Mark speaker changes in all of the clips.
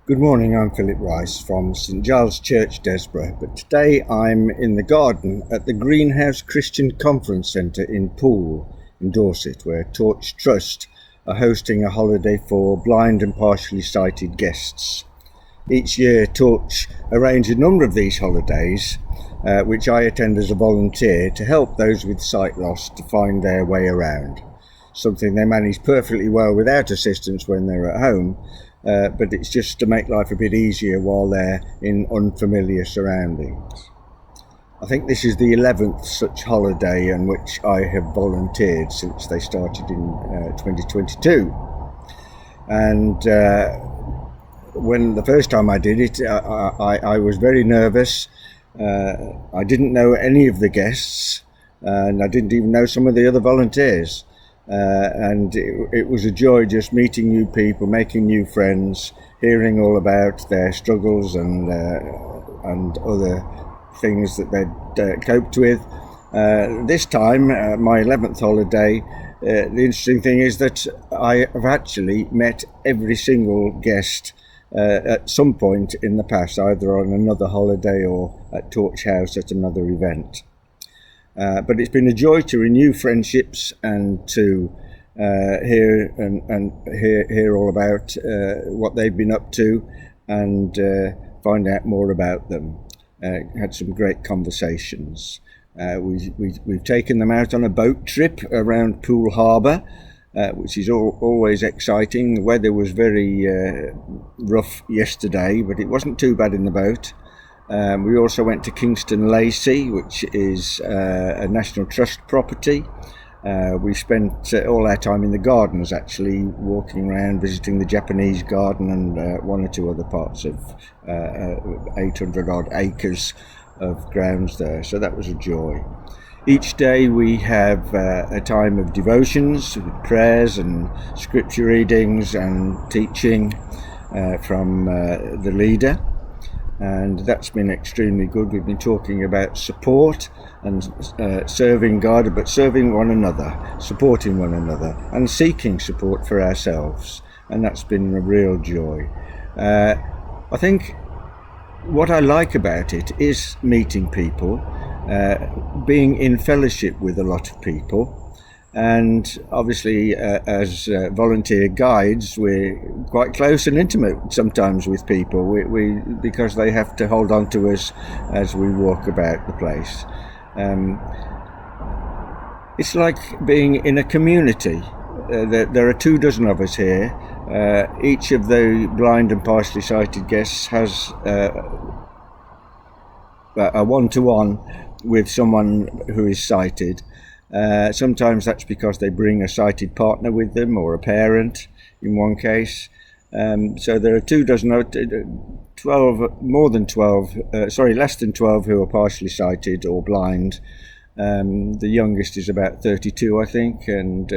Speaker 1: Good morning, I'm Philip Rice from St Giles Church, Desborough, but today I'm in the garden at the Greenhouse Christian Conference Centre in Poole in Dorset, where Torch Trust are hosting a holiday for blind and partially sighted guests. Each year Torch arrange a number of these holidays, which I attend as a volunteer to help those with sight loss to find their way around, something they manage perfectly well without assistance when they're at home. But it's just to make life a bit easier while they're in unfamiliar surroundings. I think this is the 11th such holiday in which I have volunteered since they started in 2022. And when the first time I did it, I was very nervous. I didn't know any of the guests, and I didn't even know some of the other volunteers. And it was a joy just meeting new people, making new friends, hearing all about their struggles and other things that they'd coped with. This time, my 11th holiday, the interesting thing is that I have actually met every single guest at some point in the past, either on another holiday or at Torch House at another event. But it's been a joy to renew friendships and to hear all about what they've been up to and find out more about them. Had some great conversations. We've taken them out on a boat trip around Poole Harbour, which is always exciting. The weather was very rough yesterday, but it wasn't too bad in the boat. We also went to Kingston Lacey, which is a National Trust property. We spent all our time in the gardens, actually, walking around, visiting the Japanese garden and one or two other parts of 800 odd acres of grounds there. So that was a joy. Each day we have a time of devotions, with prayers and scripture readings and teaching from the leader. And that's been extremely good. We've been talking about support and serving God, but serving one another, supporting one another, and seeking support for ourselves. And that's been a real joy. I think what I like about it is meeting people, being in fellowship with a lot of people. And obviously, as volunteer guides, we're quite close and intimate sometimes with people. We because they have to hold on to us as we walk about the place. It's like being in a community. There are 24 of us here. Each of the blind and partially sighted guests has a one-to-one with someone who is sighted. Sometimes that's because they bring a sighted partner with them or a parent in one case. So there are less than 12 who are partially sighted or blind. The youngest is about 32, I think, and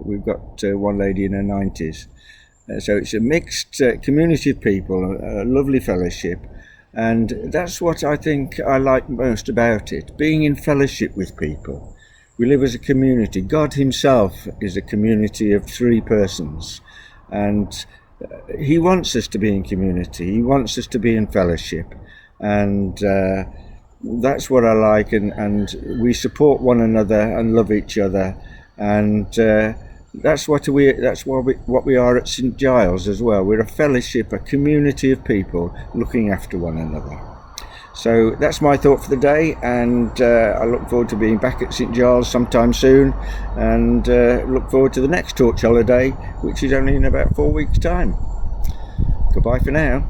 Speaker 1: we've got one lady in her 90s. So it's a mixed community of people, a lovely fellowship. And that's what I think I like most about it, being in fellowship with people. We live as a community. God himself is a community of three persons, and he wants us to be in community. He wants us to be in fellowship, and that's what I like, and we support one another and love each other, and that's what we are at St Giles as well. We're a fellowship, a community of people looking after one another. So that's my thought for the day, and I look forward to being back at St Giles sometime soon, and look forward to the next Torch holiday, which is only in about 4 weeks' time. Goodbye for now.